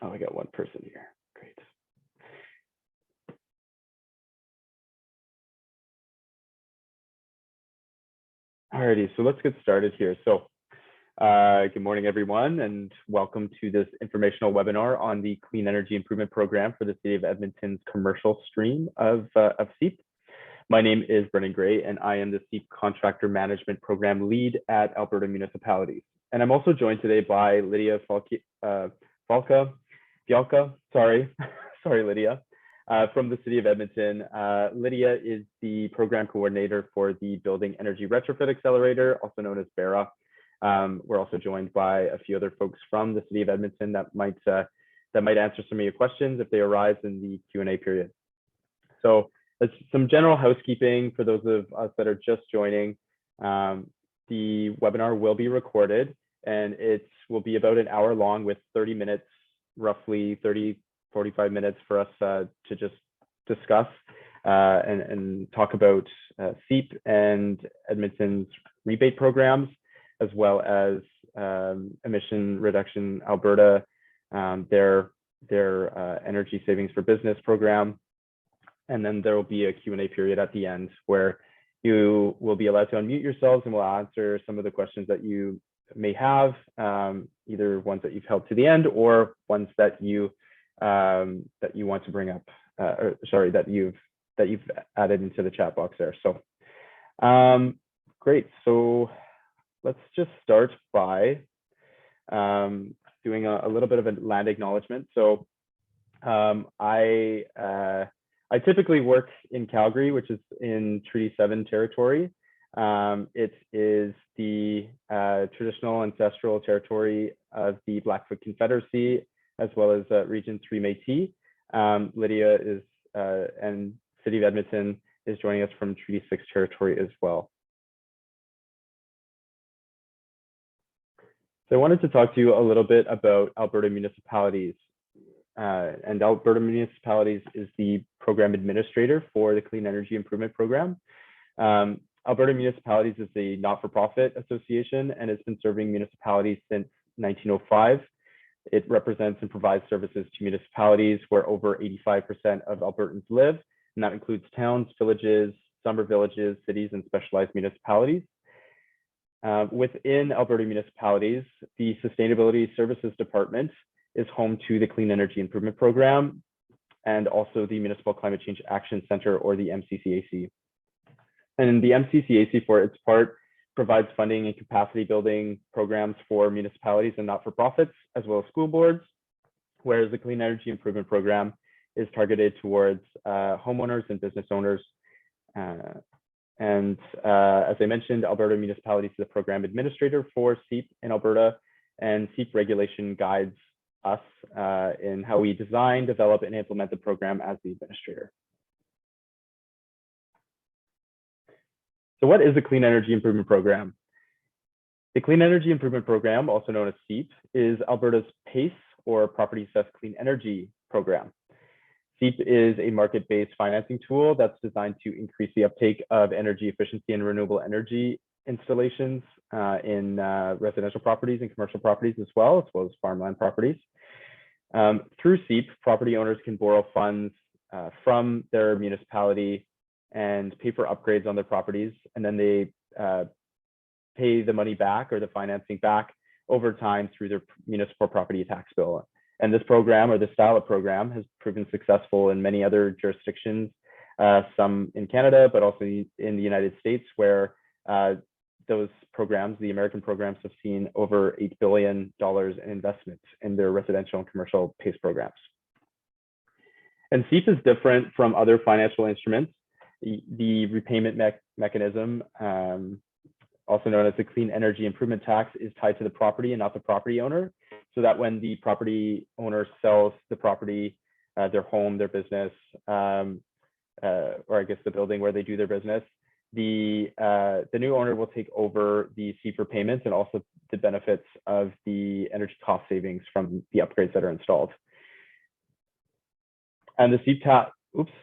Oh, I got one person here. Great. Alrighty, so let's get started here. So good morning, everyone, and welcome to this informational webinar on the Clean Energy Improvement Program for the City of Edmonton's commercial stream of Seep. My name is Brendan Gray, and I am the Seep Contractor Management Program Lead at Alberta Municipalities. And I'm also joined today by Lydia Fialka, sorry, Lydia, from the City of Edmonton. Lydia is the program coordinator for the Building Energy Retrofit Accelerator, also known as Vera. We're also joined by a few other folks from the City of Edmonton that might answer some of your questions if they arise in the Q&A period. So that's some general housekeeping for those of us that are just joining. The webinar will be recorded, and it will be about an hour long with 30 minutes, roughly 45 minutes for us to just discuss and talk about Seep and Edmonton's rebate programs, as well as Emission Reduction Alberta, their Energy Savings for Business program. And then there will be a Q&A period at the end where you will be allowed to unmute yourselves and we'll answer some of the questions that you may have, either ones that you've held to the end or ones that you want to bring up, that you've added into the chat box there. So great. So let's just start by doing a little bit of a land acknowledgement. So I typically work in Calgary, which is in Treaty 7 territory. It is the traditional ancestral territory of the Blackfoot Confederacy, as well as Region 3 Métis. Lydia is, and City of Edmonton is joining us from Treaty 6 territory as well. So I wanted to talk to you a little bit about Alberta Municipalities. And Alberta Municipalities is the program administrator for the Clean Energy Improvement Program. Alberta Municipalities is a not-for-profit association and has been serving municipalities since 1905. It represents and provides services to municipalities where over 85% of Albertans live, and that includes towns, villages, summer villages, cities, and specialized municipalities. Within Alberta Municipalities, the Sustainability Services Department is home to the Clean Energy Improvement Program and also the Municipal Climate Change Action Center, or the MCCAC. And the MCCAC, for its part, provides funding and capacity building programs for municipalities and not-for-profits, as well as school boards, whereas the Clean Energy Improvement Program is targeted towards homeowners and business owners. As I mentioned, Alberta Municipalities is the program administrator for Seep in Alberta, and Seep regulation guides us in how we design, develop, and implement the program as the administrator. So what is the Clean Energy Improvement Program? The Clean Energy Improvement Program, also known as Seep, is Alberta's PACE, or Property Assessed Clean Energy Program. Seep is a market-based financing tool that's designed to increase the uptake of energy efficiency and renewable energy installations in residential properties and commercial properties as well as farmland properties. Through Seep, property owners can borrow funds from their municipality and pay for upgrades on their properties, and then they pay the money back, or the financing back, over time through their municipal property tax bill. And this program, or this style of program, has proven successful in many other jurisdictions, some in Canada, but also in the United States, where those programs, the American programs, have seen over $8 billion in investments in their residential and commercial PACE programs. And Seep is different from other financial instruments. The repayment mechanism, also known as the Clean Energy Improvement Tax, is tied to the property and not the property owner, so that when the property owner sells the property, their home, their business, or I guess the building where they do their business, the new owner will take over the Seep repayments and also the benefits of the energy cost savings from the upgrades that are installed. And the Seep tax, oops,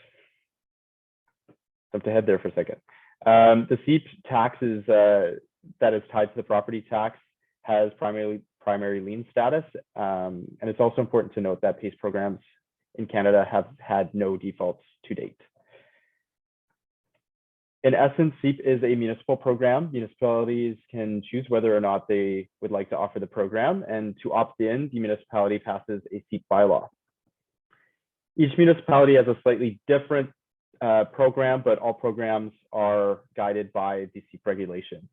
jumped ahead there for a second. The Seep tax is that is tied to the property tax has primary lien status. And it's also important to note that PACE programs in Canada have had no defaults to date. In essence, Seep is a municipal program. Municipalities can choose whether or not they would like to offer the program, and to opt in, the municipality passes a Seep bylaw. Each municipality has a slightly different program, but all programs are guided by the Seep regulation.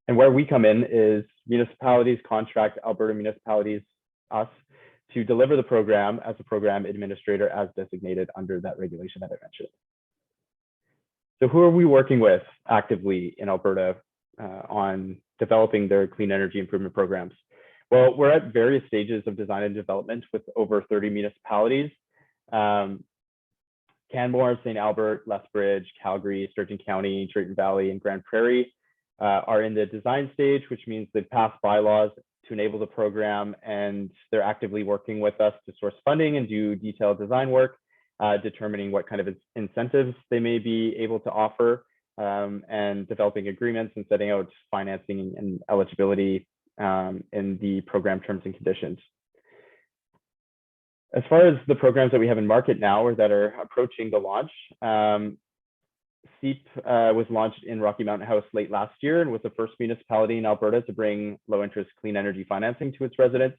And where we come in is municipalities contract Alberta Municipalities, us, to deliver the program as a program administrator as designated under that regulation that I mentioned. So who are we working with actively in Alberta on developing their clean energy improvement programs? Well, we're at various stages of design and development with over 30 municipalities. Canmore, St. Albert, Lethbridge, Calgary, Sturgeon County, Drayton Valley, and Grand Prairie are in the design stage, which means they've passed bylaws to enable the program, and they're actively working with us to source funding and do detailed design work, determining what kind of incentives they may be able to offer, and developing agreements and setting out financing and eligibility in the program terms and conditions. As far as the programs that we have in market now or that are approaching the launch, Seep was launched in Rocky Mountain House late last year and was the first municipality in Alberta to bring low-interest clean energy financing to its residents.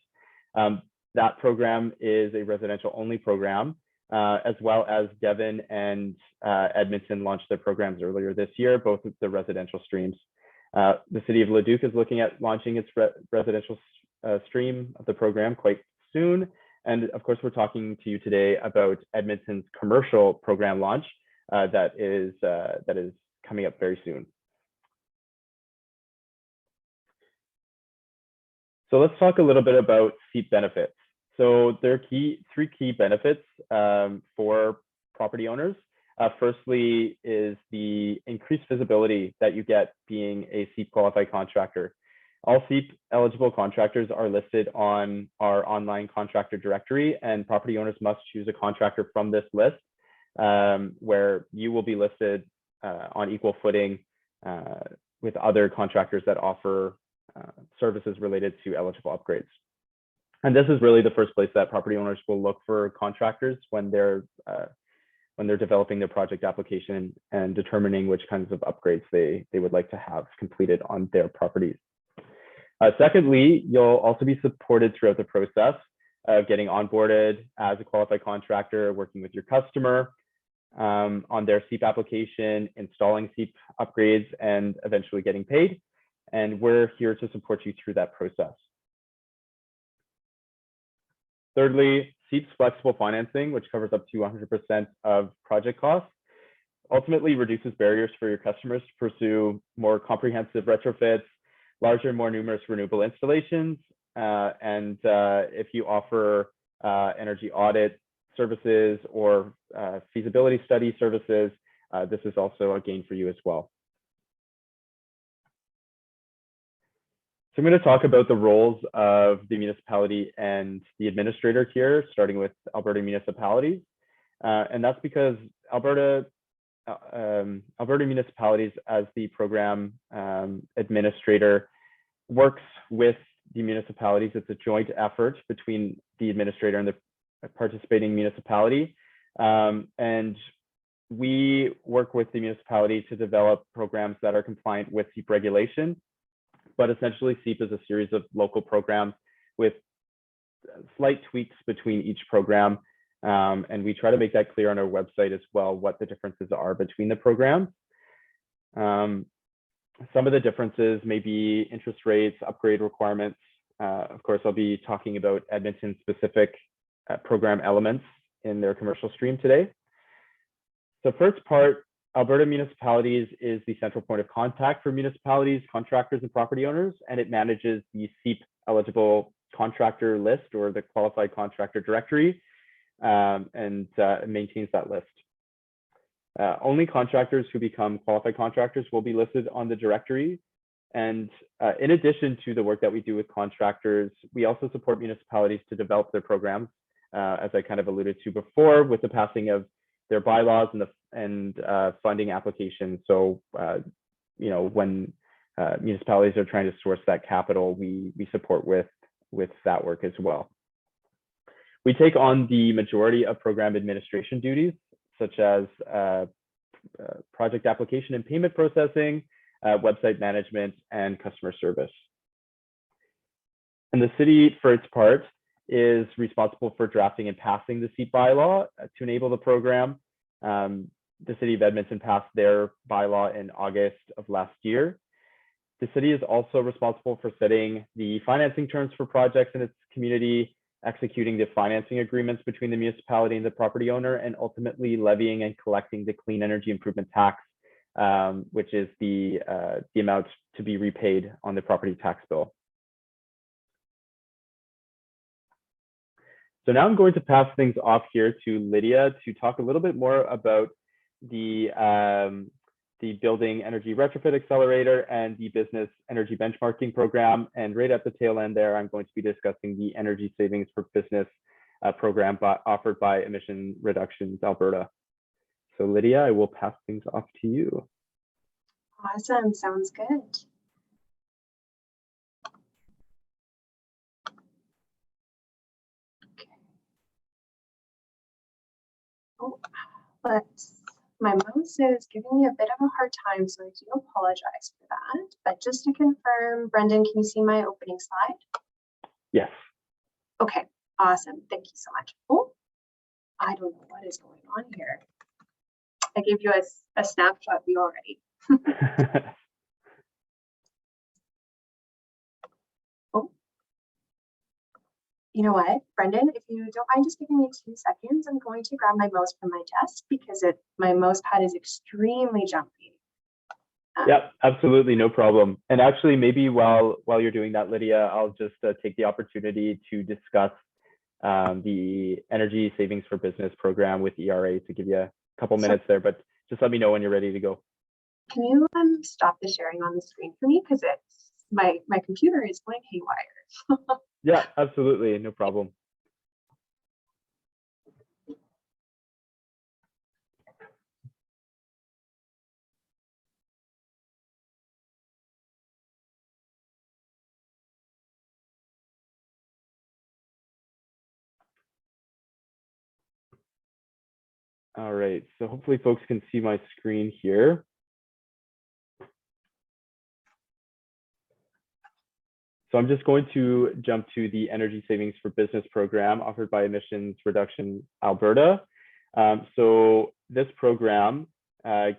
That program is a residential-only program, as well as Devon and Edmonton launched their programs earlier this year, both of the residential streams. The City of Leduc is looking at launching its residential stream of the program quite soon. And of course, we're talking to you today about Edmonton's commercial program launch that is coming up very soon. So let's talk a little bit about Seep benefits. So there are three key benefits for property owners. Firstly is the increased visibility that you get being a Seep qualified contractor. All Seep eligible contractors are listed on our online contractor directory, and property owners must choose a contractor from this list, where you will be listed on equal footing with other contractors that offer services related to eligible upgrades. And this is really the first place that property owners will look for contractors when they're developing their project application and determining which kinds of upgrades they would like to have completed on their properties. Secondly, you'll also be supported throughout the process of getting onboarded as a qualified contractor, working with your customer on their Seep application, installing Seep upgrades, and eventually getting paid. And we're here to support you through that process. Thirdly, Seep's flexible financing, which covers up to 100% of project costs, ultimately reduces barriers for your customers to pursue more comprehensive retrofits, larger, more numerous renewable installations, and if you offer energy audit services or feasibility study services, this is also a gain for you as well. So I'm going to talk about the roles of the municipality and the administrator here, starting with Alberta Municipalities. And that's because Alberta Municipalities, as the program administrator, works with the municipalities. It's a joint effort between the administrator and the participating municipality. And we work with the municipality to develop programs that are compliant with Seep regulation. But essentially, Seep is a series of local programs with slight tweaks between each program. And we try to make that clear on our website as well, what the differences are between the programs. Some of the differences may be interest rates, upgrade requirements. Of course, I'll be talking about Edmonton specific program elements in their commercial stream today. So first part, Alberta Municipalities is the central point of contact for municipalities, contractors, and property owners, and it manages the Seep eligible contractor list or the qualified contractor directory, and maintains that list. Only contractors who become qualified contractors will be listed on the directory. And in addition to the work that we do with contractors, we also support municipalities to develop their programs, as I kind of alluded to before, with the passing of their bylaws and funding applications. So, you know, when municipalities are trying to source that capital, we support with that work as well. We take on the majority of program administration duties, such as project application and payment processing, website management, and customer service. And the city, for its part, is responsible for drafting and passing the Seep bylaw to enable the program. The City of Edmonton passed their bylaw in August of last year. The city is also responsible for setting the financing terms for projects in its community, executing the financing agreements between the municipality and the property owner, and ultimately levying and collecting the clean energy improvement tax, which is the amount to be repaid on the property tax bill. So now I'm going to pass things off here to Lydia to talk a little bit more about the Building Energy Retrofit Accelerator and the Business Energy Benchmarking Program. And right at the tail end there, I'm going to be discussing the Energy Savings for Business program offered by Emission Reductions Alberta. So Lydia, I will pass things off to you. Awesome, sounds good. Oh, my mouse is giving me a bit of a hard time, so I do apologize for that. But just to confirm, Brendan, can you see my opening slide? Yes. Okay, awesome. Thank you so much. Oh, I don't know what is going on here. I gave you a snapshot view already. Oh. You know what, Brendan, if you don't mind just giving me 2 seconds, I'm going to grab my mouse from my desk because my mouse pad is extremely jumpy. Yep, absolutely, no problem. And actually, maybe while you're doing that, Lydia, I'll just take the opportunity to discuss the Energy Savings for Business program with ERA to give you a couple minutes there, but just let me know when you're ready to go. Can you stop the sharing on the screen for me? Because it's my computer is going haywire. Yeah, absolutely, no problem. All right, so hopefully folks can see my screen here. So I'm just going to jump to the Energy Savings for Business program offered by Emissions Reduction Alberta. So this program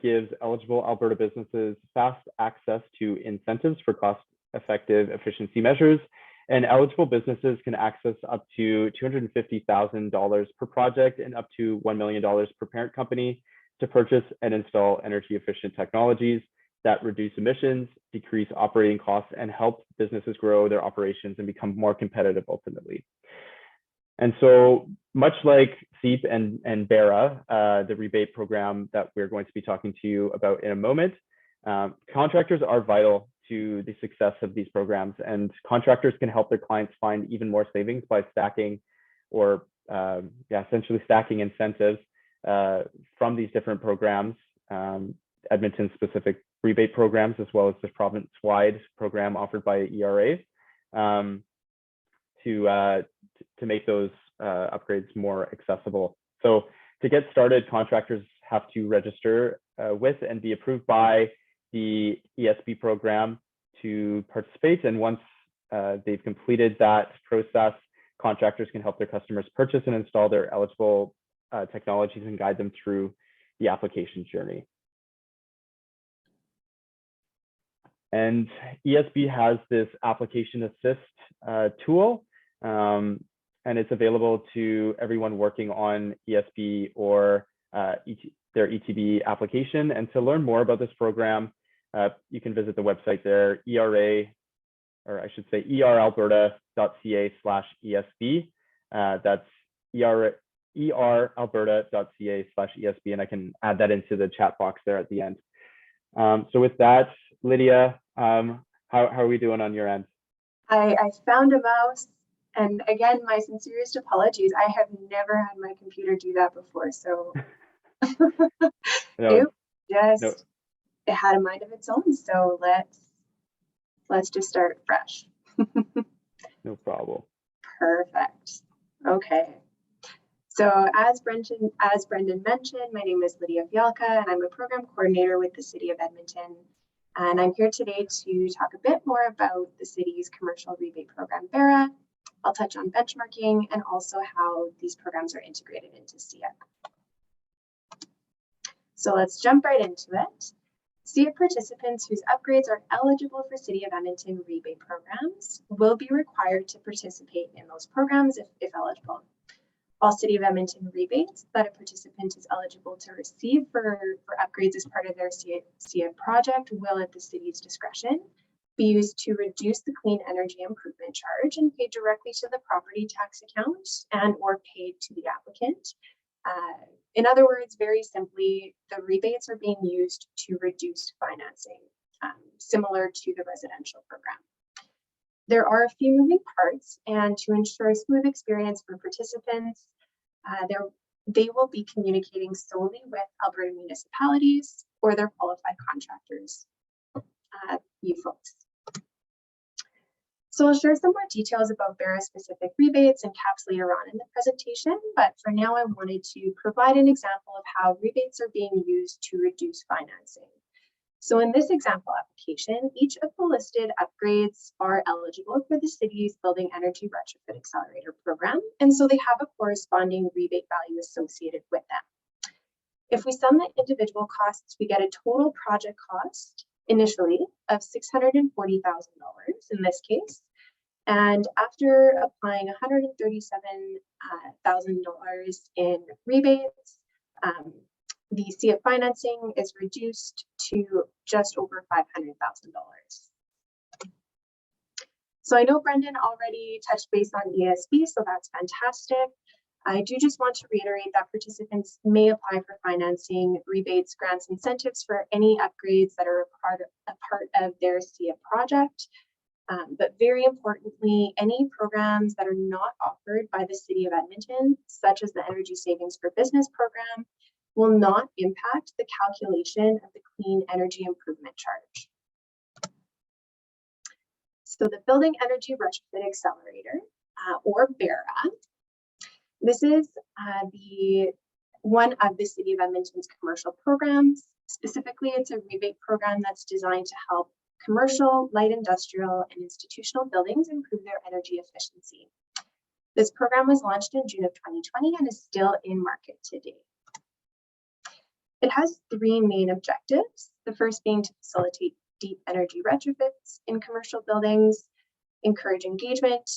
gives eligible Alberta businesses fast access to incentives for cost-effective efficiency measures, and eligible businesses can access up to $250,000 per project and up to $1 million per parent company to purchase and install energy-efficient technologies that reduce emissions, decrease operating costs, and help businesses grow their operations and become more competitive ultimately. And so much like Seep and Barra, the rebate program that we're going to be talking to you about in a moment, contractors are vital to the success of these programs, and contractors can help their clients find even more savings by stacking or essentially stacking incentives from these different programs, Edmonton-specific rebate programs, as well as the province-wide program offered by ERA, to make those upgrades more accessible. So to get started, contractors have to register with and be approved by the ESB program to participate. And once they've completed that process, contractors can help their customers purchase and install their eligible technologies and guide them through the application journey. And ESB has this application assist tool, and it's available to everyone working on ESB or their ETB application. And to learn more about this program, you can visit the website there, eralberta.ca/ESB. That's eralberta.ca/ESB, and I can add that into the chat box there at the end. So with that, Lydia, how are we doing on your end? I found a mouse, and again, my sincerest apologies. I have never had my computer do that before, so it had a mind of its own. So let's let's just start fresh. No problem. Perfect. Okay. So as Brendan mentioned, my name is Lydia Fialka, and I'm a program coordinator with the City of Edmonton. And I'm here today to talk a bit more about the city's commercial rebate program, Vera. I'll touch on benchmarking and also how these programs are integrated into CEIP. So let's jump right into it. CEIP participants whose upgrades are eligible for City of Edmonton rebate programs will be required to participate in those programs if eligible. All City of Edmonton rebates that a participant is eligible to receive for upgrades as part of their CEIP project will, at the city's discretion, be used to reduce the clean energy improvement charge and paid directly to the property tax account and or paid to the applicant. In other words, very simply, the rebates are being used to reduce financing, similar to the residential program. There are a few moving parts, and to ensure a smooth experience for participants, they will be communicating solely with Alberta Municipalities or their qualified contractors, you folks. So I'll share some more details about Vera-specific rebates and caps later on in the presentation, but for now I wanted to provide an example of how rebates are being used to reduce financing. So in this example application, each of the listed upgrades are eligible for the city's Building Energy Retrofit Accelerator program, and so they have a corresponding rebate value associated with them. If we sum the individual costs, we get a total project cost initially of $640,000 in this case, and after applying $137,000 in rebates, the CEIP financing is reduced to just over $500,000. So I know Brendan already touched base on ESB, so that's fantastic. I do just want to reiterate that participants may apply for financing, rebates, grants, incentives for any upgrades that are a part of their CEIP project. But very importantly, any programs that are not offered by the City of Edmonton, such as the Energy Savings for Business program, will not impact the calculation of the Clean Energy Improvement Charge. So the Building Energy Retrofit Accelerator, or Barra, this is one of the City of Edmonton's commercial programs. Specifically, it's a rebate program that's designed to help commercial, light industrial, and institutional buildings improve their energy efficiency. This program was launched in June of 2020 and is still in market today. It has three main objectives. The first being to facilitate deep energy retrofits in commercial buildings, encourage engagement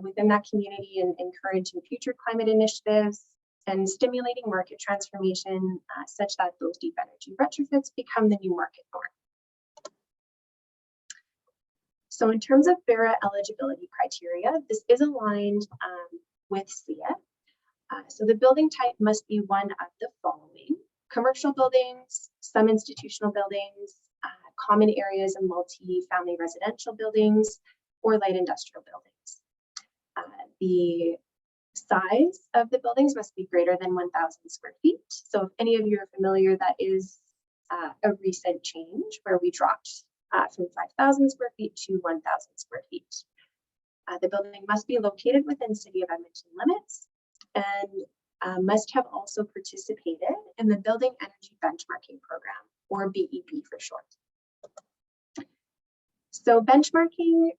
within that community and encouraging future climate initiatives, and stimulating market transformation such that those deep energy retrofits become the new market norm. So in terms of Vera eligibility criteria, this is aligned with CEIP. So the building type must be one of the following: commercial buildings, some institutional buildings, common areas and multi-family residential buildings, or light industrial buildings. The size of the buildings must be greater than 1,000 square feet. So if any of you are familiar, that is a recent change where we dropped from 5,000 square feet to 1,000 square feet. The building must be located within City of Edmonton limits and must have also participated in the Building Energy Benchmarking Program, or BEP for short. So benchmarking,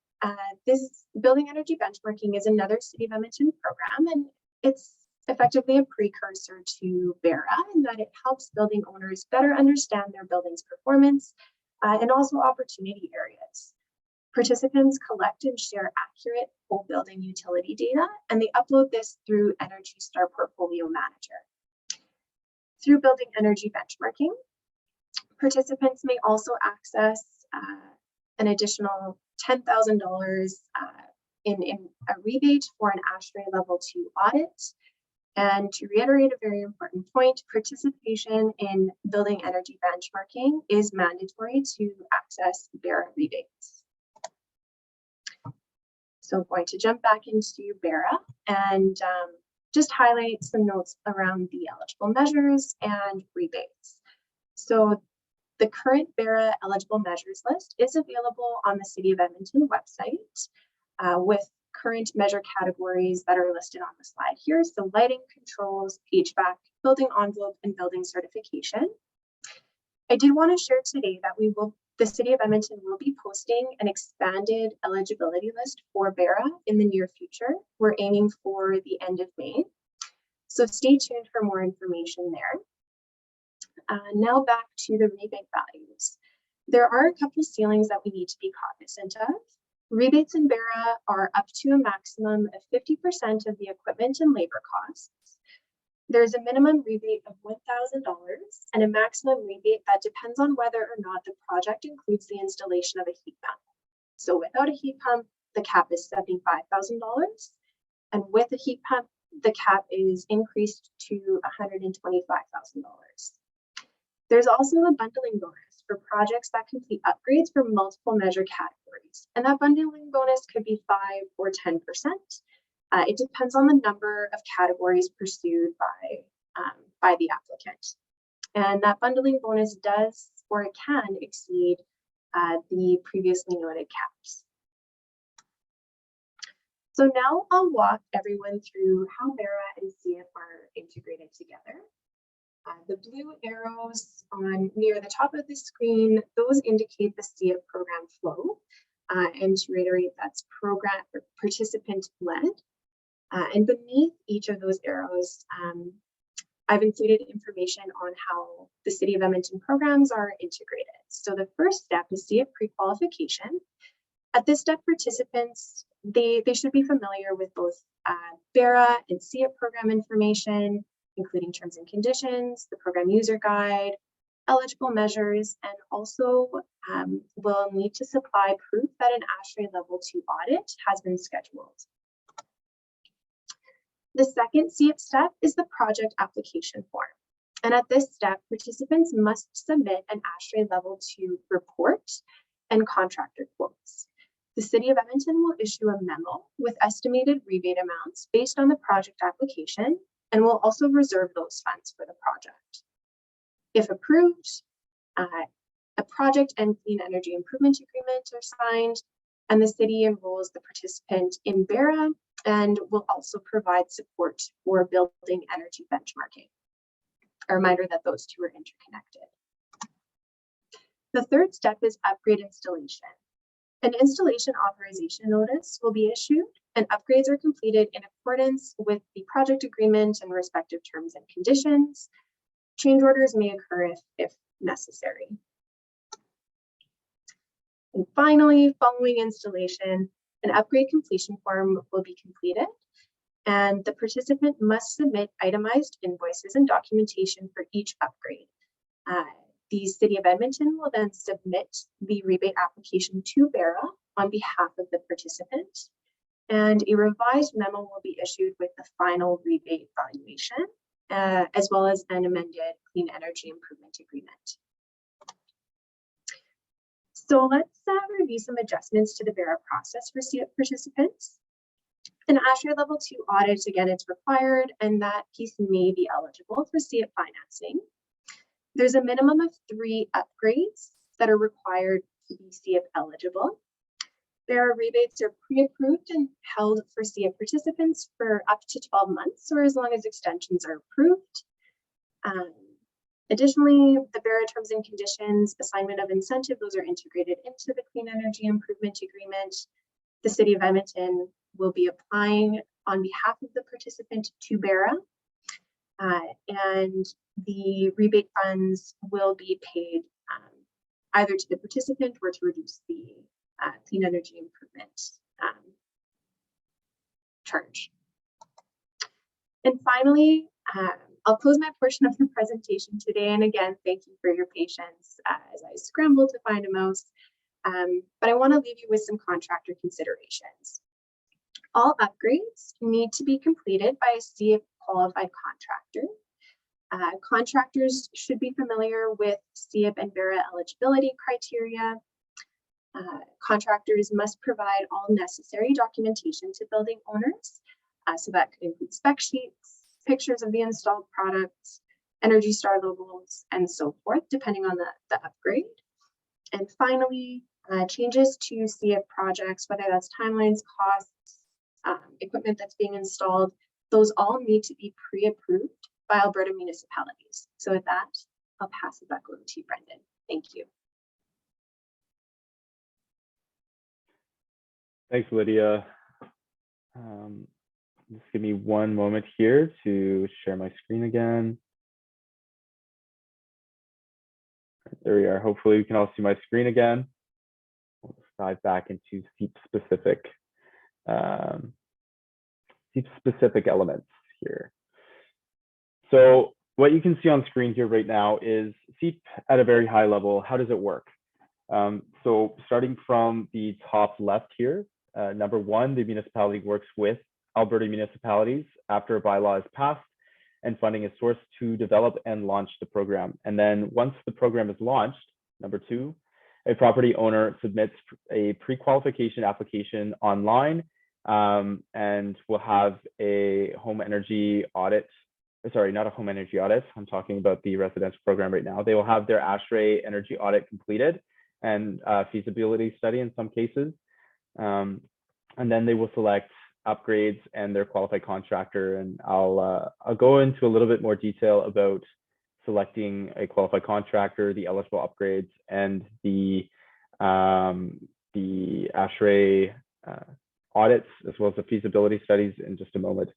this Building Energy Benchmarking is another City of Edmonton program, and it's effectively a precursor to Vera in that it helps building owners better understand their building's performance and also opportunity areas. Participants collect and share accurate whole building utility data, and they upload this through Energy Star Portfolio Manager. Through Building Energy Benchmarking, participants may also access an additional $10,000 in a rebate for an ASHRAE Level 2 audit. And to reiterate a very important point, participation in Building Energy Benchmarking is mandatory to access Vera rebates. So I'm going to jump back into Vera and just highlight some notes around the eligible measures and rebates. So The current Vera eligible measures list is available on the City of Edmonton website with current measure categories that are listed on the slide here. So lighting controls, HVAC, building envelope, and building certification. I did want to share today that the City of Edmonton will be posting an expanded eligibility list for Barra in the near future. We're aiming for the end of May. So stay tuned for more information there. Now back to the rebate values. There are a couple of ceilings that we need to be cognizant of. Rebates in Barra are up to a maximum of 50% of the equipment and labor costs. There's a minimum rebate of $1,000 and a maximum rebate that depends on whether or not the project includes the installation of a heat pump. So without a heat pump, the cap is $75,000. And with a heat pump, the cap is increased to $125,000. There's also a bundling bonus for projects that complete upgrades for multiple measure categories. And that bundling bonus could be 5 or 10%. It depends on the number of categories pursued by the applicant. And that bundling bonus does, or it can exceed the previously noted caps. So now I'll walk everyone through how Vera and CEIP are integrated together. The blue arrows near the top of the screen, those indicate the CEIP program flow. And to reiterate, that's program or participant led. And beneath each of those arrows, I've included information on how the City of Edmonton programs are integrated. So the first step is CEIP pre-qualification. At this step, participants, they should be familiar with both Vera and CEIP program information, including terms and conditions, the program user guide, eligible measures, and also will need to supply proof that an ASHRAE Level 2 audit has been scheduled. The second CEIP step is the project application form. And at this step, participants must submit an ASHRAE Level 2 report and contractor quotes. The City of Edmonton will issue a memo with estimated rebate amounts based on the project application and will also reserve those funds for the project. If approved, a project and clean energy improvement agreement are signed, and the city enrolls the participant in Vera and will also provide support for building energy benchmarking. A reminder that those two are interconnected. The third step is upgrade installation. An installation authorization notice will be issued and upgrades are completed in accordance with the project agreement and respective terms and conditions. Change orders may occur if necessary. And finally, following installation, an upgrade completion form will be completed and the participant must submit itemized invoices and documentation for each upgrade. The City of Edmonton will then submit the rebate application to Vera on behalf of the participant, and a revised memo will be issued with the final rebate valuation, as well as an amended clean energy improvement agreement. So let's review some adjustments to the Vera process for CEIP participants. An ASHRAE Level 2 audit, again, it's required, and that piece may be eligible for CEIP financing. There's a minimum of 3 upgrades that are required to be CEIP eligible. Vera rebates are pre-approved and held for CEIP participants for up to 12 months or as long as extensions are approved. Additionally, the Vera terms and conditions, assignment of incentive, those are integrated into the Clean Energy Improvement Agreement. The City of Edmonton will be applying on behalf of the participant to Vera, and the rebate funds will be paid either to the participant or to reduce the Clean Energy Improvement charge. And finally, I'll close my portion of the presentation today. And again, thank you for your patience as I scramble to find a mouse. But I want to leave you with some contractor considerations. All upgrades need to be completed by a CEIP qualified contractor. Contractors should be familiar with CEIP and Vera eligibility criteria. Contractors must provide all necessary documentation to building owners. So that could include spec sheets, pictures of the installed products, Energy Star logos, and so forth, depending on the upgrade. And finally, changes to CEIP projects, whether that's timelines, costs, equipment that's being installed, those all need to be pre-approved by Alberta municipalities. So with that, I'll pass it back over to you, Brendan. Thank you. Thanks, Lydia. Just give me one moment here to share my screen again. There we are. Hopefully we can all see my screen again. We'll dive back into Seep specific elements here. So what you can see on screen here right now is Seep at a very high level. How does it work? So starting from the top left here, number one, the municipality works with Alberta municipalities after a bylaw is passed and funding is sourced to develop and launch the program. And then once the program is launched, number two, a property owner submits a pre-qualification application online and will have a home energy audit. Sorry, not a home energy audit. I'm talking about the residential program right now. They will have their ASHRAE energy audit completed and feasibility study in some cases. And then they will select upgrades and their qualified contractor. And I'll go into a little bit more detail about selecting a qualified contractor, the eligible upgrades, and the ASHRAE audits, as well as the feasibility studies in just a moment.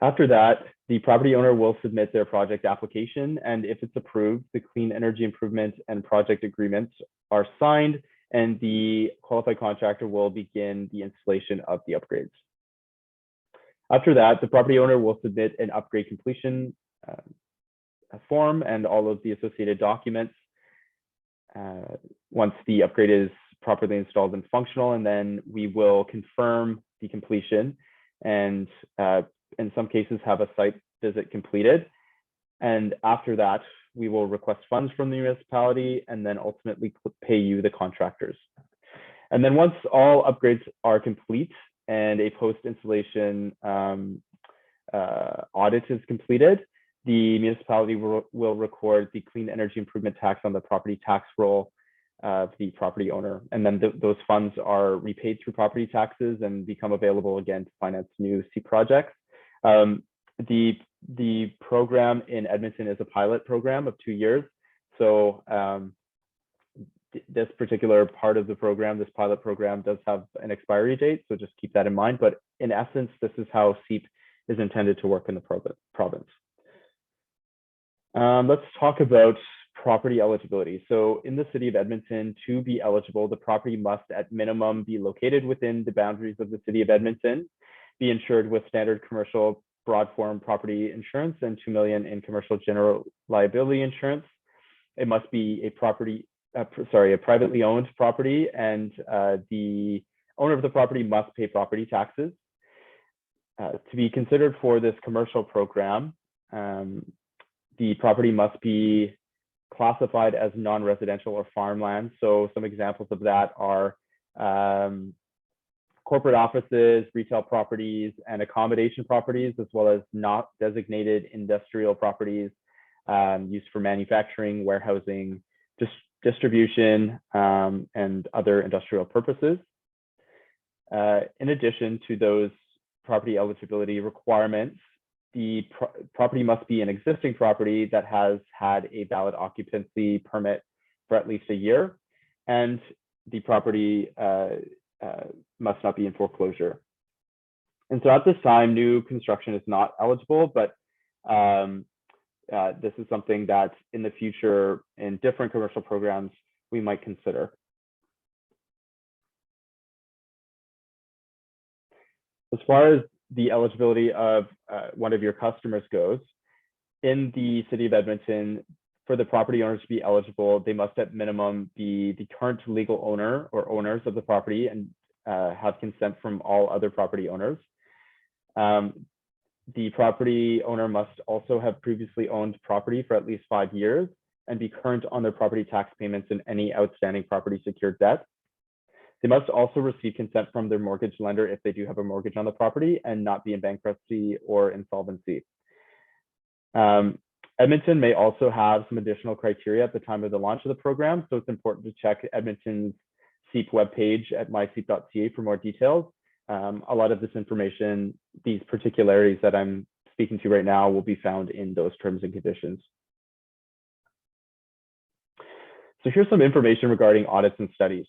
After that, the property owner will submit their project application, and if it's approved, the clean energy improvement and project agreements are signed, and the qualified contractor will begin the installation of the upgrades. After that, the property owner will submit an upgrade completion form and all of the associated documents once the upgrade is properly installed and functional, and then we will confirm the completion and in some cases have a site visit completed. And after that, we will request funds from the municipality and then ultimately pay you, the contractors. And then once all upgrades are complete and a post-installation audit is completed, the municipality will record the clean energy improvement tax on the property tax roll of the property owner. And then those funds are repaid through property taxes and become available again to finance new Seep projects. The program in Edmonton is a pilot program of 2 years. So this particular part of the program, this pilot program, does have an expiry date. So just keep that in mind. But in essence, this is how Seep is intended to work in the province. Let's talk about property eligibility. So in the City of Edmonton, to be eligible, the property must at minimum be located within the boundaries of the City of Edmonton, be insured with standard commercial broad form property insurance and $2 million in commercial general liability insurance. It must be a privately owned property, and the owner of the property must pay property taxes. To be considered for this commercial program, the property must be classified as non-residential or farmland. So some examples of that are corporate offices, retail properties, and accommodation properties, as well as not designated industrial properties used for manufacturing, warehousing, distribution, and other industrial purposes. In addition to those property eligibility requirements, the property must be an existing property that has had a valid occupancy permit for at least a year, and the property must not be in foreclosure. And so at this time, new construction is not eligible, but this is something that in the future in different commercial programs we might consider. As far as the eligibility of one of your customers goes, in the City of Edmonton, for the property owners to be eligible, they must at minimum be the current legal owner or owners of the property and have consent from all other property owners. The property owner must also have previously owned property for at least 5 years and be current on their property tax payments and any outstanding property secured debt. They must also receive consent from their mortgage lender if they do have a mortgage on the property and not be in bankruptcy or insolvency. Edmonton may also have some additional criteria at the time of the launch of the program, so it's important to check Edmonton's Seep webpage at myseep.ca for more details. A lot of this information, these particularities that I'm speaking to right now, will be found in those terms and conditions. So here's some information regarding audits and studies.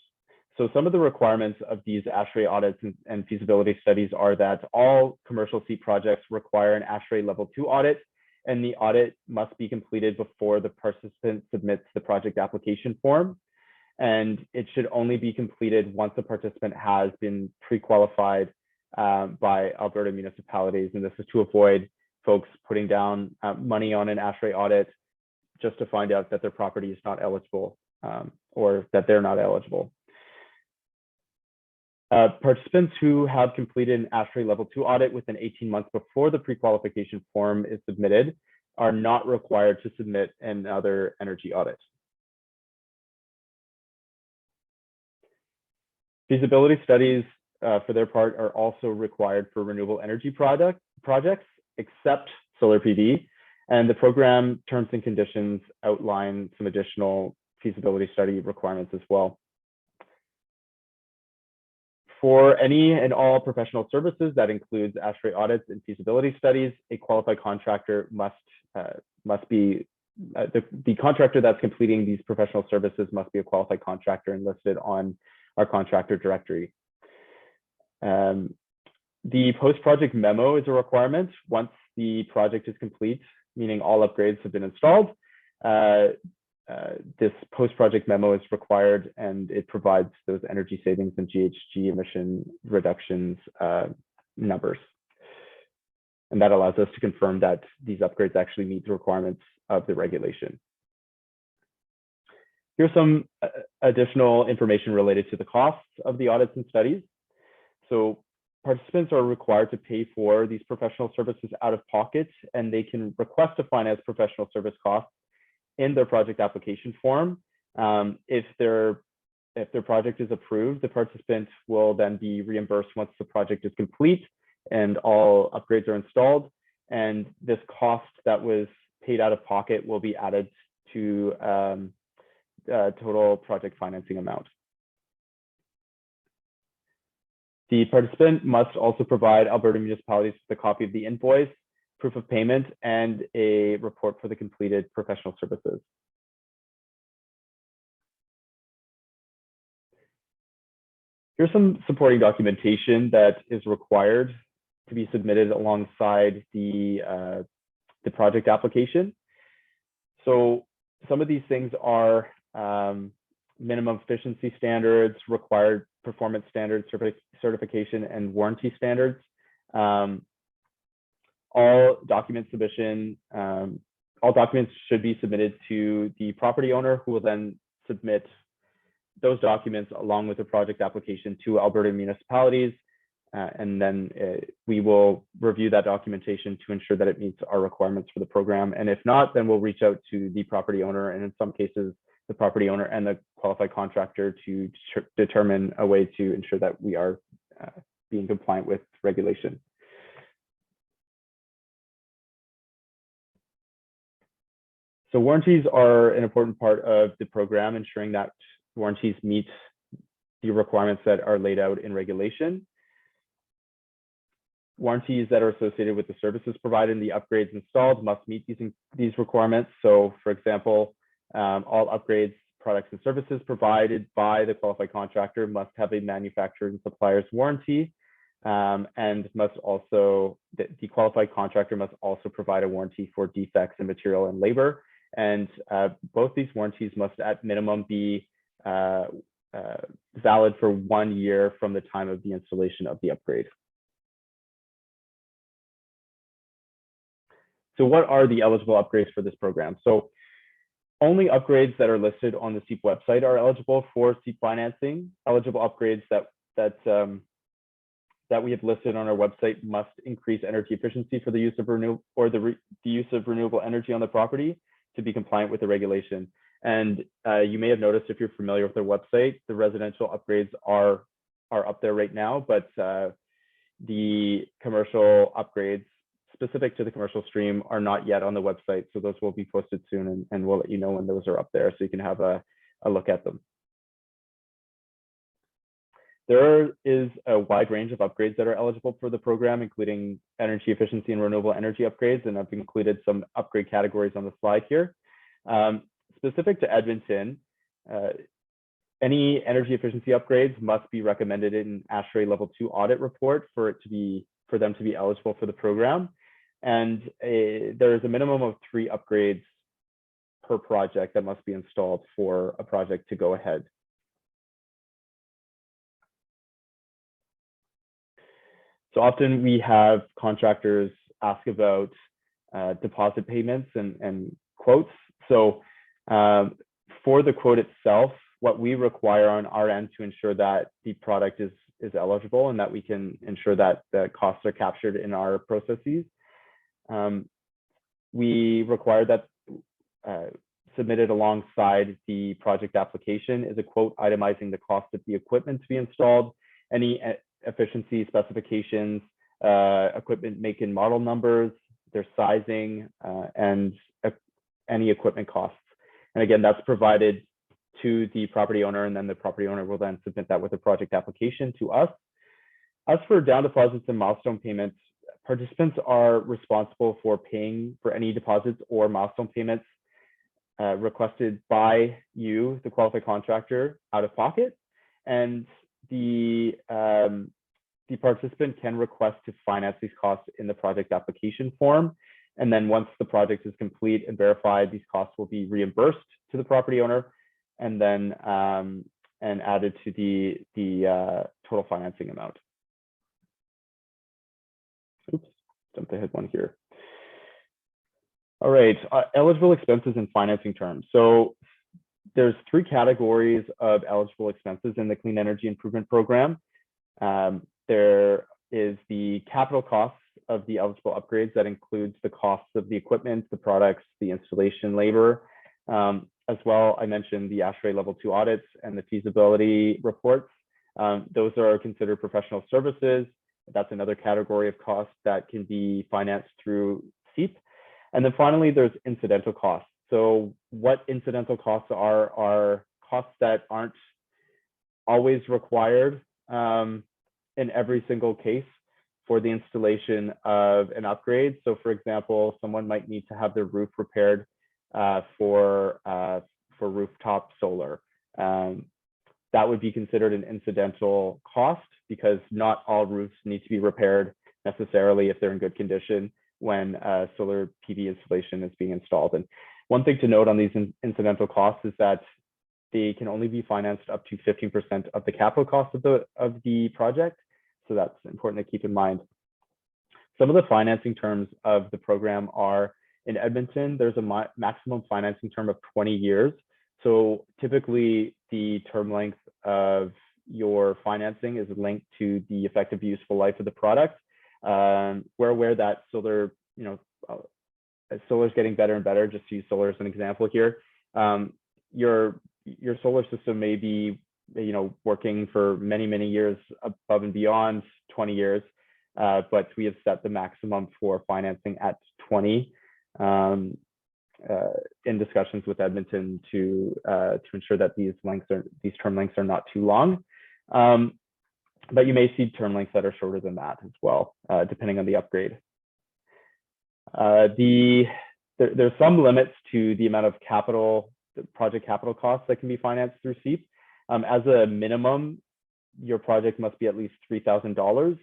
So some of the requirements of these ASHRAE audits and feasibility studies are that all commercial Seep projects require an ASHRAE Level 2 audit, and the audit must be completed before the participant submits the project application form. And it should only be completed once the participant has been pre-qualified by Alberta Municipalities. And this is to avoid folks putting down money on an ASHRAE audit just to find out that their property is not eligible or that they're not eligible. Participants who have completed an ASHRAE Level 2 audit within 18 months before the pre-qualification form is submitted are not required to submit another energy audit. Feasibility studies, for their part, are also required for renewable energy projects, except solar PV, and the program terms and conditions outline some additional feasibility study requirements as well. For any and all professional services, that includes ASHRAE audits and feasibility studies, a qualified contractor must be, the contractor that's completing these professional services must be a qualified contractor and listed on our contractor directory. The post-project memo is a requirement once the project is complete, meaning all upgrades have been installed. This post-project memo is required, and it provides those energy savings and GHG emission reductions numbers. And that allows us to confirm that these upgrades actually meet the requirements of the regulation. Here's some additional information related to the costs of the audits and studies. So participants are required to pay for these professional services out of pocket, and they can request to finance professional service costs in their project application form. If their project is approved, the participant will then be reimbursed once the project is complete and all upgrades are installed. And this cost that was paid out of pocket will be added to total project financing amount. The participant must also provide Alberta Municipalities with a copy of the invoice, proof of payment, and a report for the completed professional services. Here's some supporting documentation that is required to be submitted alongside the project application. So some of these things are minimum efficiency standards, required performance standards, certification, and warranty standards. All document submission, all documents should be submitted to the property owner, who will then submit those documents along with the project application to Alberta Municipalities. And then we will review that documentation to ensure that it meets our requirements for the program. And if not, then we'll reach out to the property owner, and in some cases, the property owner and the qualified contractor to determine a way to ensure that we are being compliant with regulation. So warranties are an important part of the program, ensuring that warranties meet the requirements that are laid out in regulation. Warranties that are associated with the services provided and the upgrades installed must meet these requirements. So for example, all upgrades, products, and services provided by the qualified contractor must have a manufacturer and supplier's warranty, and must also, the qualified contractor must also provide a warranty for defects in material and labor. And both these warranties must at minimum be valid for 1 year from the time of the installation of the upgrade. So what are the eligible upgrades for this program? So only upgrades that are listed on the Seep website are eligible for Seep financing. Eligible upgrades that we have listed on our website must increase energy efficiency for the use of the use of renewable energy on the property to be compliant with the regulation. And you may have noticed, if you're familiar with their website, the residential upgrades are up there right now, but the commercial upgrades, specific to the commercial stream are not yet on the website. So those will be posted soon, and we'll let you know when those are up there so you can have a look at them. There is a wide range of upgrades that are eligible for the program, including energy efficiency and renewable energy upgrades, and I've included some upgrade categories on the slide here. Specific to Edmonton, any energy efficiency upgrades must be recommended in ASHRAE Level 2 audit report for them to be eligible for the program. And there is a minimum of 3 upgrades per project that must be installed for a project to go ahead. So often we have contractors ask about deposit payments and quotes. So for the quote itself, what we require on our end to ensure that the product is eligible and that we can ensure that the costs are captured in our processes, we require that submitted alongside the project application is a quote itemizing the cost of the equipment to be installed, any efficiency specifications, equipment make and model numbers, their sizing, and any equipment costs. And again, that's provided to the property owner, and then the property owner will then submit that with a project application to us. As for down deposits and milestone payments, participants are responsible for paying for any deposits or milestone payments requested by you, the qualified contractor, out of pocket. And the participant can request to finance these costs in the project application form. And then once the project is complete and verified, these costs will be reimbursed to the property owner and then and added to the total financing amount. Oops, jumped ahead one here. All right, eligible expenses and financing terms. So there's 3 categories of eligible expenses in the Clean Energy Improvement Program. There is the capital costs of the eligible upgrades. That includes the costs of the equipment, the products, the installation labor. As well, I mentioned the ASHRAE Level 2 audits and the feasibility reports. Those are considered professional services. That's another category of costs that can be financed through Seep. And then finally, there's incidental costs. So what incidental costs are costs that aren't always required in every single case for the installation of an upgrade. So for example, someone might need to have their roof repaired for rooftop solar. That would be considered an incidental cost because not all roofs need to be repaired necessarily if they're in good condition when solar PV installation is being installed. And one thing to note on these incidental costs is that they can only be financed up to 15% of the capital cost of the project. So that's important to keep in mind. Some of the financing terms of the program are, in Edmonton, there's a maximum financing term of 20 years. So typically the term length of your financing is linked to the effective useful life of the product. We're aware that solar, solar is getting better and better. Just to use solar as an example here, your solar system may be, working for many, many years above and beyond 20 years, but we have set the maximum for financing at 20 in discussions with Edmonton to ensure that these term lengths are not too long. But you may see term lengths that are shorter than that as well, depending on the upgrade. There's some limits to the amount of project capital costs that can be financed through Seep. As a minimum, your project must be at least $3,000,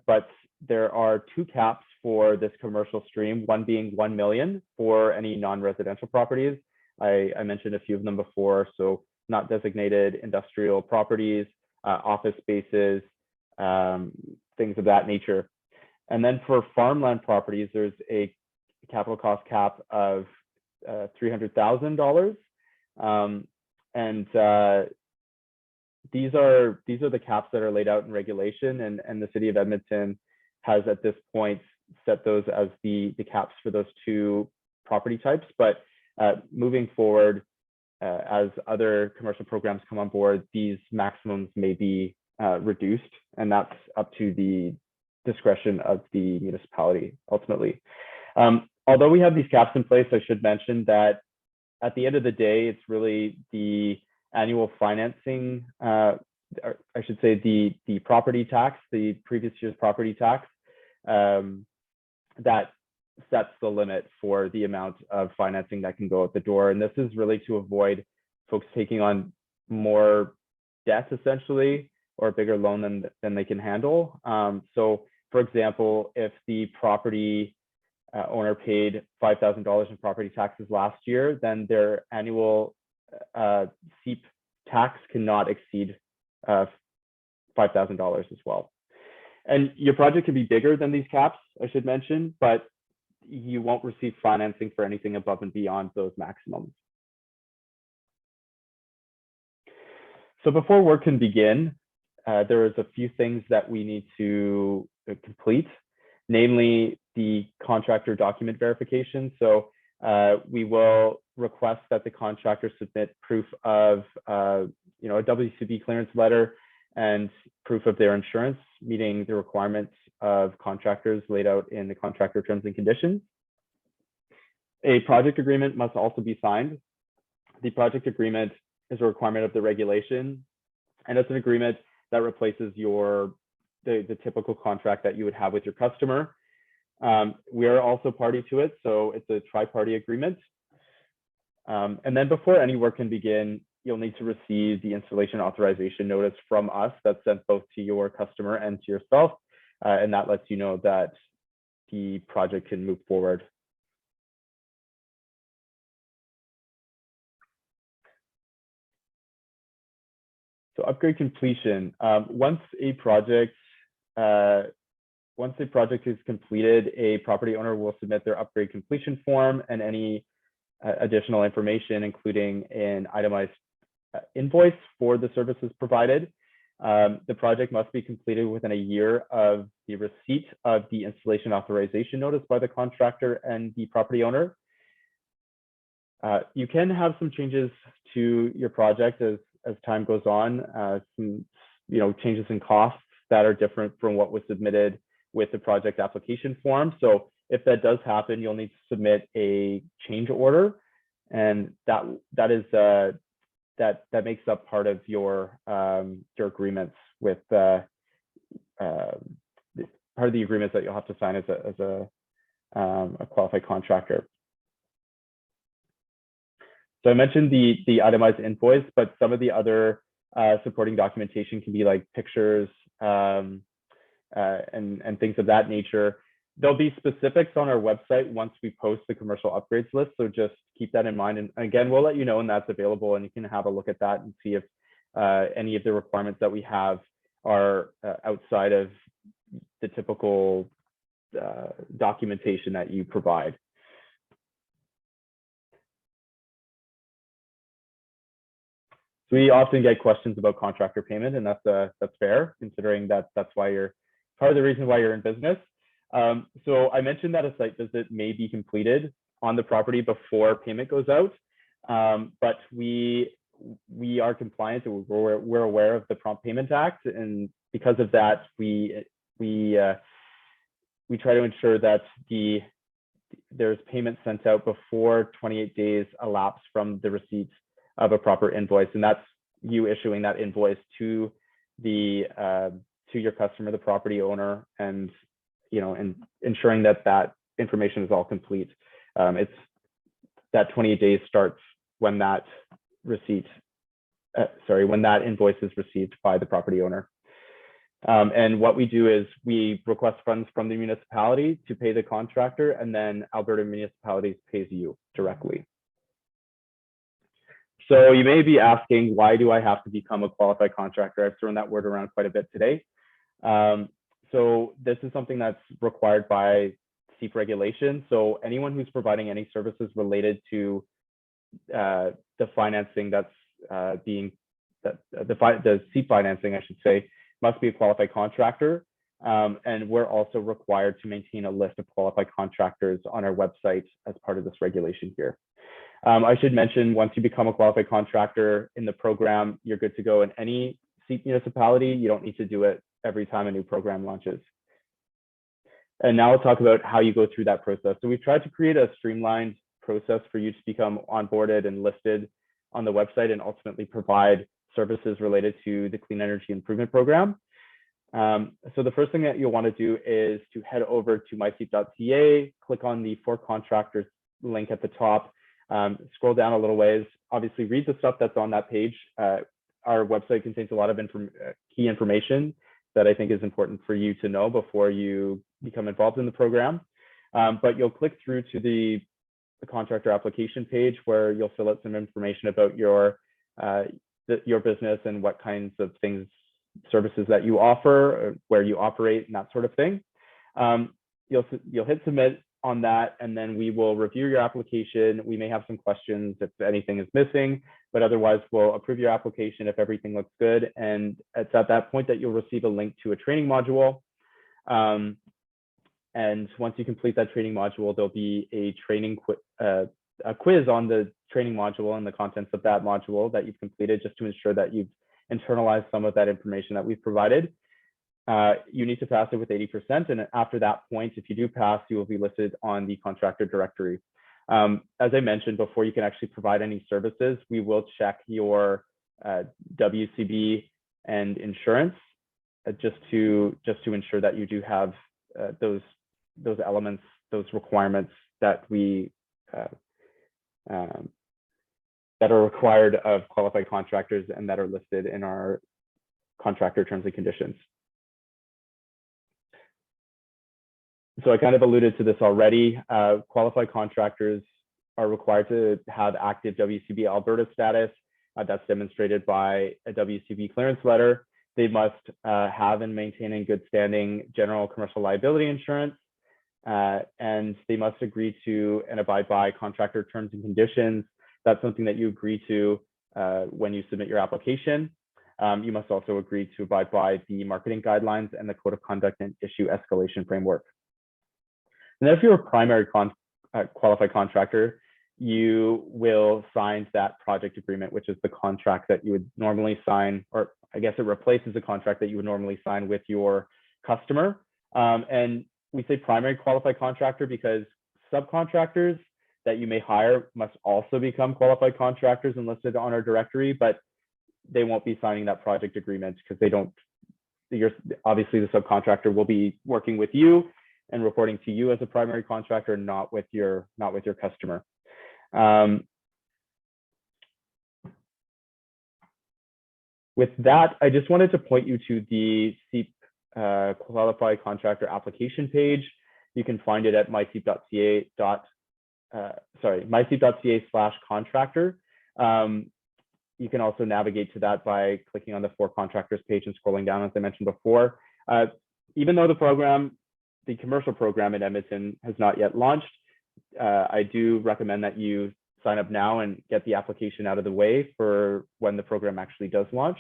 but there are 2 caps for this commercial stream, one being $1 million for any non-residential properties. I mentioned a few of them before, so not designated industrial properties, office spaces, things of that nature. And then for farmland properties, there's a capital cost cap of $300,000. And these are the caps that are laid out in regulation, and the City of Edmonton has at this point set those as the caps for those 2 property types. But moving forward, as other commercial programs come on board, these maximums may be reduced, and that's up to the discretion of the municipality ultimately. Although we have these caps in place, I should mention that at the end of the day, it's really the annual financing, or I should say the property tax, the previous year's property tax, that sets the limit for the amount of financing that can go out the door. And this is really to avoid folks taking on more debt essentially, or a bigger loan than they can handle. So for example, if the property owner paid $5,000 in property taxes last year, then their annual Seep tax cannot exceed $5,000 as well. And your project can be bigger than these caps, I should mention, but you won't receive financing for anything above and beyond those maximums. So before work can begin, there is a few things that we need to complete, namely the contractor document verification. So we will request that the contractor submit proof of a WCB clearance letter and proof of their insurance, meeting the requirements of contractors laid out in the contractor terms and conditions. A project agreement must also be signed. The project agreement is a requirement of the regulation, and it's an agreement that replaces the typical contract that you would have with your customer. We are also party to it, so it's a tri-party agreement. And then before any work can begin, you'll need to receive the installation authorization notice from us that's sent both to your customer and to yourself, and that lets you know that the project can move forward. So upgrade completion. Once a project is completed, a property owner will submit their upgrade completion form and any additional information, including an itemized invoice for the services provided. The project must be completed within a year of the receipt of the installation authorization notice by the contractor and the property owner. You can have some changes to your project as time goes on, some changes in costs that are different from what was submitted with the project application form. So if that does happen, you'll need to submit a change order, and that makes up part of your agreements with part of the agreements that you'll have to sign as a qualified contractor. So I mentioned the itemized invoice, but some of the other supporting documentation can be like pictures and things of that nature. There'll be specifics on our website once we post the commercial upgrades list, so just keep that in mind. And again, we'll let you know when that's available, and you can have a look at that and see if any of the requirements that we have are outside of the typical documentation that you provide. So we often get questions about contractor payment, and that's fair, considering that's part of the reason why you're in business. So I mentioned that a site visit may be completed on the property before payment goes out, but we are compliant and we're aware of the Prompt Payment Act, and because of that, we try to ensure that there's payment sent out before 28 days elapse from the receipt of a proper invoice, and that's you issuing that invoice to your customer, the property owner, and and ensuring that information is all complete. It's that 28 days starts when that invoice is received by the property owner. And what we do is we request funds from the municipality to pay the contractor, and then Alberta Municipalities pays you directly. So you may be asking, why do I have to become a qualified contractor? I've thrown that word around quite a bit today. So this is something that's required by Seep regulation. So anyone who's providing any services related to the financing that's the Seep financing, I should say, must be a qualified contractor. And we're also required to maintain a list of qualified contractors on our website as part of this regulation here. I should mention, once you become a qualified contractor in the program, you're good to go in any Seep municipality. You don't need to do it every time a new program launches. And now I'll talk about how you go through that process. So we've tried to create a streamlined process for you to become onboarded and listed on the website and ultimately provide services related to the Clean Energy Improvement Program. So the first thing that you'll want to do is to head over to myseep.ca, click on the For Contractors link at the top, scroll down a little ways, obviously read the stuff that's on that page. Our website contains a lot of key information that I think is important for you to know before you become involved in the program. But you'll click through to the contractor application page where you'll fill out some information about your business and what kinds of services that you offer, where you operate, and that sort of thing. You'll hit submit on that, and then we will review your application. We may have some questions if anything is missing, but otherwise we'll approve your application if everything looks good. And it's at that point that you'll receive a link to a training module. And once you complete that training module, there'll be a quiz on the training module and the contents of that module that you've completed, just to ensure that you've internalized some of that information that we've provided. You need to pass it with 80%. And after that point, if you do pass, you will be listed on the contractor directory. As I mentioned before, you can actually provide any services. We will check your WCB and insurance just to ensure that you do have those elements, those requirements that that are required of qualified contractors and that are listed in our contractor terms and conditions. So I kind of alluded to this already. Qualified contractors are required to have active WCB Alberta status. That's demonstrated by a WCB clearance letter. They must have and maintain in good standing general commercial liability insurance. And they must agree to and abide by contractor terms and conditions. That's something that you agree to when you submit your application. You must also agree to abide by the marketing guidelines and the code of conduct and issue escalation framework. And then if you're a primary qualified contractor, you will sign that project agreement, which is the contract that you would normally sign, or I guess it replaces a contract that you would normally sign with your customer. And we say primary qualified contractor because subcontractors that you may hire must also become qualified contractors and listed on our directory, but they won't be signing that project agreement because they don't. Obviously the subcontractor will be working with you and reporting to you as a primary contractor, not with your customer. With that, I just wanted to point you to the Seep qualified contractor application page. You can find it at myseep.ca/contractor. You can also navigate to that by clicking on the For Contractors page and scrolling down, as I mentioned before. Even though the commercial program in Edmonton has not yet launched, I do recommend that you sign up now and get the application out of the way for when the program actually does launch.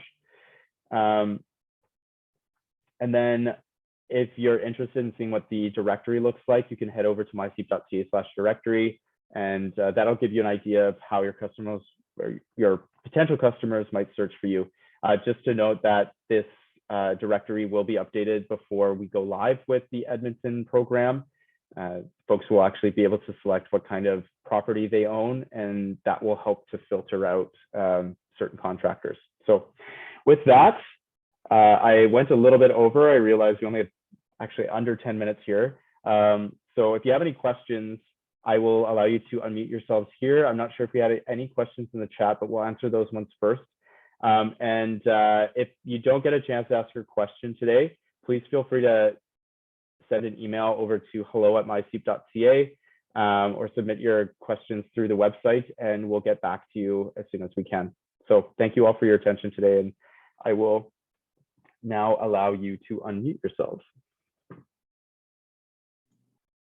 And then if you're interested in seeing what the directory looks like, you can head over to myseep.ca/directory, and that'll give you an idea of how your customers or your potential customers might search for you. Just to note that this directory will be updated before we go live with the Edmonton program. Folks will actually be able to select what kind of property they own, and that will help to filter out certain contractors. So with that, I went a little bit over. I realized we only have actually under 10 minutes here. So if you have any questions, I will allow you to unmute yourselves here. I'm not sure if we had any questions in the chat, but we'll answer those ones first. And if you don't get a chance to ask your question today, please feel free to send an email over to hello@myseep.ca or submit your questions through the website, and we'll get back to you as soon as we can. So thank you all for your attention today, and I will now allow you to unmute yourselves.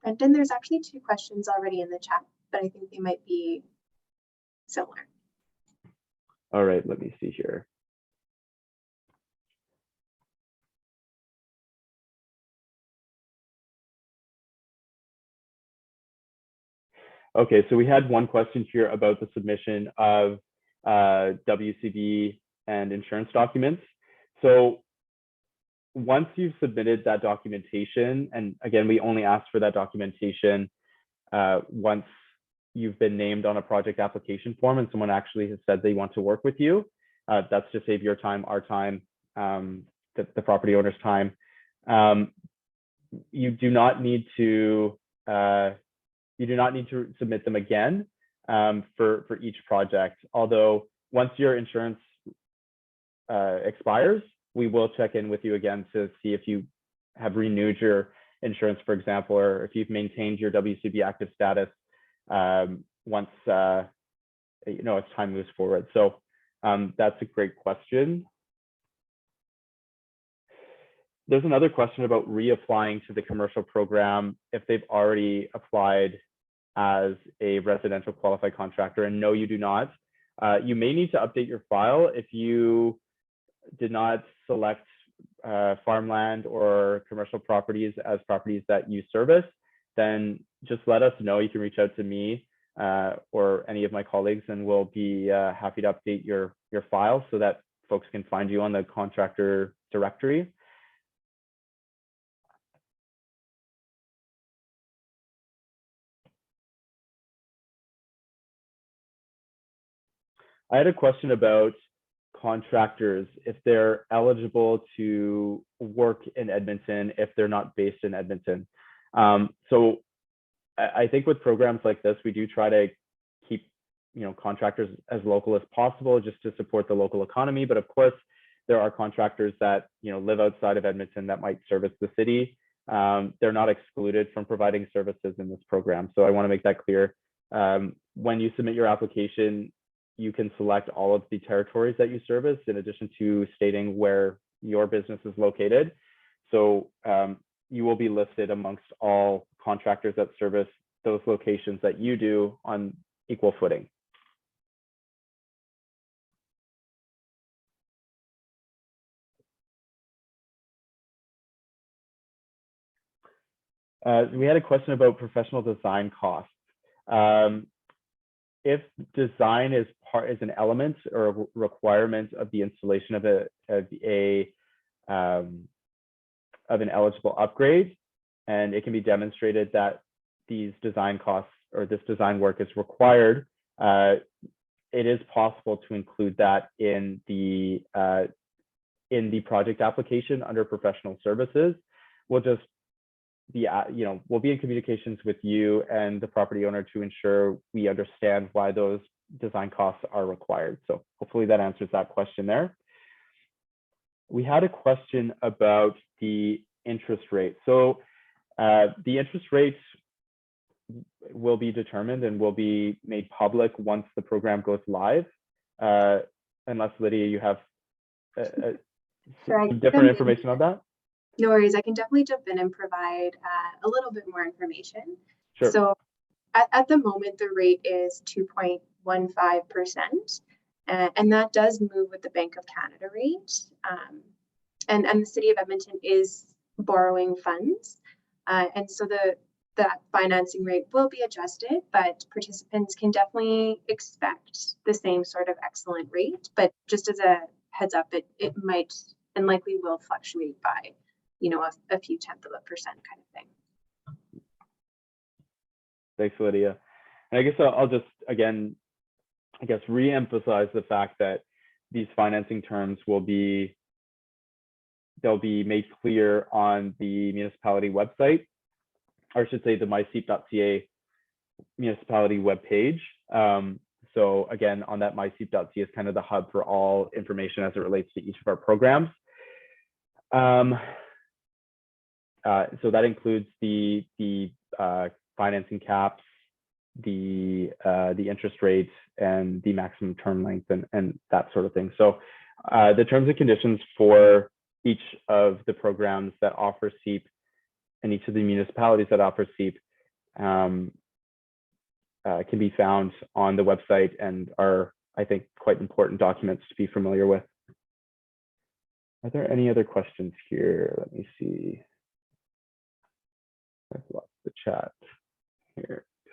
Brendan, there's actually 2 questions already in the chat, but I think they might be similar. All right, let me see here. Okay, so we had one question here about the submission of WCB and insurance documents. So once you've submitted that documentation, and again, we only ask for that documentation once you've been named on a project application form and someone actually has said they want to work with you. That's to save your time, our time, the property owner's time. You do not need to submit them again for each project. Although once your insurance expires, we will check in with you again to see if you have renewed your insurance, for example, or if you've maintained your WCB active status once as time moves forward. So that's a great question. There's another question about reapplying to the commercial program if they've already applied as a residential qualified contractor, and no, you do not. You may need to update your file if you did not select farmland or commercial properties as properties that you service. Then just let us know. You can reach out to me or any of my colleagues, and we'll be happy to update your file so that folks can find you on the contractor directory. I had a question about contractors, if they're eligible to work in Edmonton if they're not based in Edmonton. So I think with programs like this, we do try to keep contractors as local as possible just to support the local economy. But of course, there are contractors that live outside of Edmonton that might service the city. They're not excluded from providing services in this program. So I want to make that clear. When you submit your application, you can select all of the territories that you service in addition to stating where your business is located. So you will be listed amongst all contractors that service those locations that you do on equal footing. We had a question about professional design costs. If design is an element or a requirement of the installation of an eligible upgrade, and it can be demonstrated that these design costs or this design work is required, it is possible to include that in the project application under professional services. We'll just be we'll be in communications with you and the property owner to ensure we understand why those design costs are required. So hopefully that answers that question there. We had a question about the interest rate. So the interest rate will be determined and will be made public once the program goes live. Unless, Lydia, you have different information on that? No worries, I can definitely jump in and provide a little bit more information. Sure. So at the moment, the rate is 2.15%, and that does move with the Bank of Canada rate. And the City of Edmonton is borrowing funds, and so that financing rate will be adjusted, but participants can definitely expect the same sort of excellent rate. But just as a heads up, it might and likely will fluctuate by a few tenths of a percent kind of thing. Thanks, Lydia. And I guess I'll just, again, re-emphasize the fact that these financing terms they'll be made clear on the municipality website, or I should say the myseep.ca municipality webpage. So again, on that myseep.ca is kind of the hub for all information as it relates to each of our programs. So that includes the financing caps, the interest rates, and the maximum term length, and that sort of thing. So the terms and conditions for each of the programs that offer Seep and each of the municipalities that offer Seep can be found on the website and are, I think, quite important documents to be familiar with. Are there any other questions here? Let me see. I've lost the chat here. I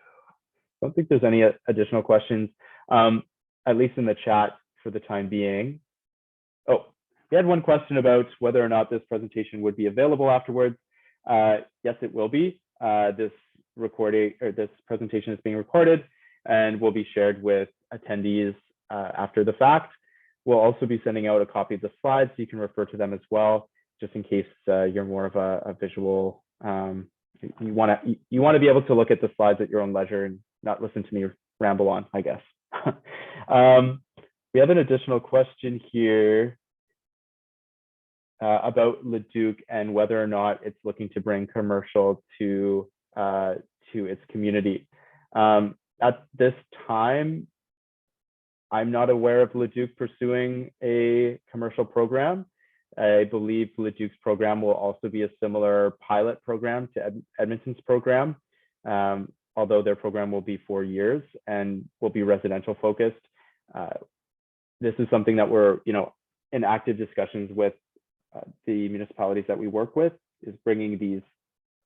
don't think there's any additional questions, at least in the chat for the time being. Oh, we had one question about whether or not this presentation would be available afterwards. Yes, it will be. This presentation is being recorded and will be shared with attendees after the fact. We'll also be sending out a copy of the slides so you can refer to them as well, just in case you're more of a visual. You want to be able to look at the slides at your own leisure and not listen to me ramble on, I guess. We have an additional question here about Leduc and whether or not it's looking to bring commercial to its community. At this time, I'm not aware of Leduc pursuing a commercial program. I believe Leduc's program will also be a similar pilot program to Edmonton's program, although their program will be 4 years and will be residential focused. This is something that we're, in active discussions with the municipalities that we work with, is bringing these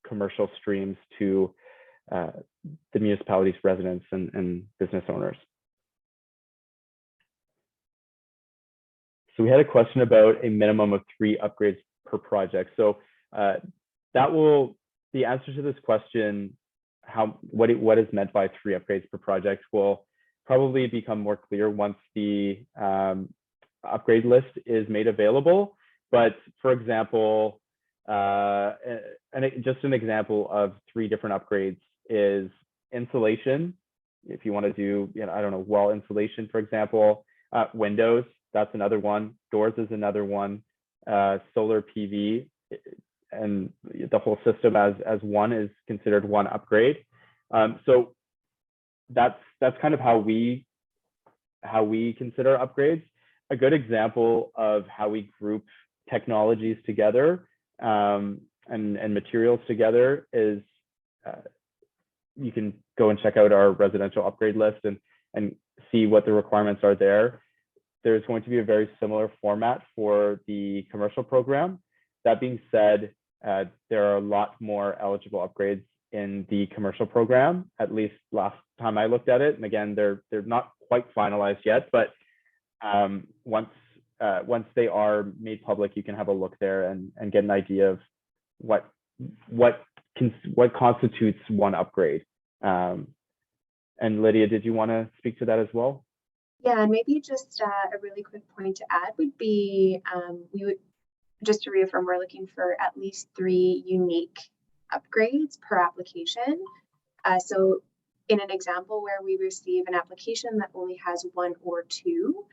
commercial streams to the municipalities' residents and business owners. So we had a question about a minimum of 3 upgrades per project. So the answer to this question, what is meant by 3 upgrades per project, will probably become more clear once the upgrade list is made available. But for example, just an example of 3 different upgrades is insulation. If you want to do, I don't know, wall insulation, for example, windows, that's another one. Doors is another one. Solar PV and the whole system as one is considered one upgrade. So that's kind of how we consider upgrades. A good example of how we group technologies together and materials together is you can go and check out our residential upgrade list and see what the requirements are there. There's going to be a very similar format for the commercial program. That being said, there are a lot more eligible upgrades in the commercial program, at least last time I looked at it. And again, they're not quite finalized yet, but once they are made public, you can have a look there and get an idea of what constitutes one upgrade. And Lydia, did you want to speak to that as well? Yeah, and maybe just a really quick point to add would be, we would, just to reaffirm, we're looking for at least 3 unique upgrades per application. So in an example where we receive an application that only has 1 or 2,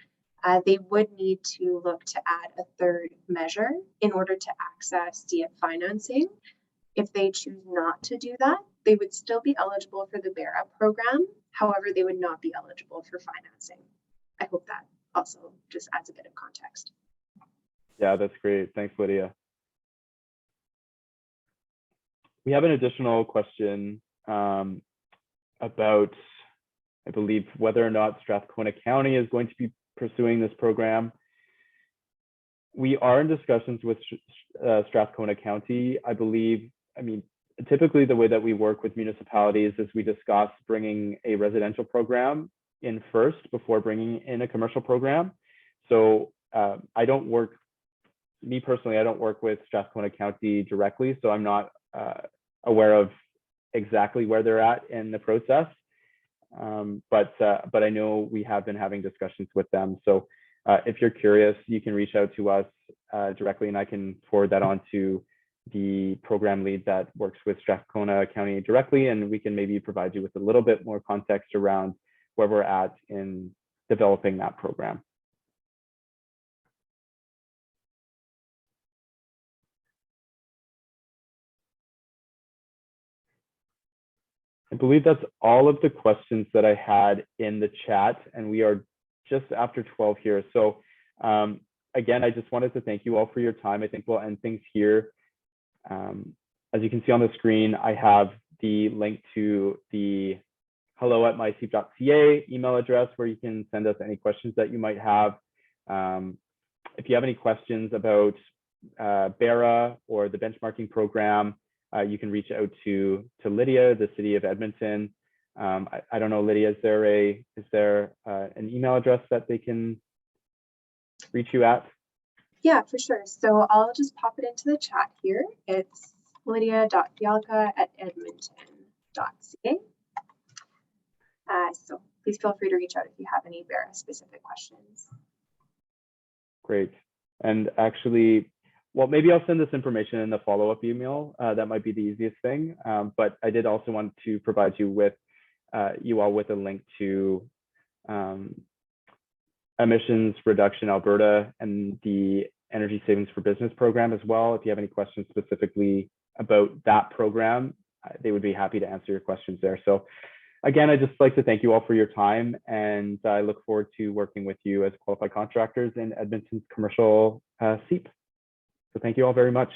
they would need to look to add a 3rd measure in order to access CEIP financing. If they choose not to do that, they would still be eligible for the Vera program. However, they would not be eligible for financing. I hope that also just adds a bit of context. Yeah, that's great. Thanks, Lydia. We have an additional question about, I believe, whether or not Strathcona County is going to be pursuing this program. We are in discussions with Strathcona County. Typically the way that we work with municipalities is we discuss bringing a residential program in first before bringing in a commercial program. So me personally, I don't work with Strathcona County directly, so I'm not aware of exactly where they're at in the process. But I know we have been having discussions with them. So if you're curious, you can reach out to us directly, and I can forward that on to the program lead that works with Strathcona County directly, and we can maybe provide you with a little bit more context around where we're at in developing that program. I believe that's all of the questions that I had in the chat, and we are just after 12 here. So again, I just wanted to thank you all for your time. I think we'll end things here. As you can see on the screen, I have the link to the hello@myseep.ca email address where you can send us any questions that you might have. If you have any questions about Barra or the benchmarking program, you can reach out to Lydia, the City of Edmonton. I don't know, Lydia, is there an email address that they can reach you at? Yeah, for sure. So I'll just pop it into the chat here. It's lydia.fialka@edmonton.ca. So please feel free to reach out if you have any Vera specific questions. Great. And actually, well, maybe I'll send this information in the follow-up email. That might be the easiest thing. But I did also want to provide you with all with a link to Emissions Reduction Alberta and the Energy Savings for Business program as well. If you have any questions specifically about that program, they would be happy to answer your questions there. So again, I'd just like to thank you all for your time, and I look forward to working with you as qualified contractors in Edmonton's commercial Seep. So thank you all very much.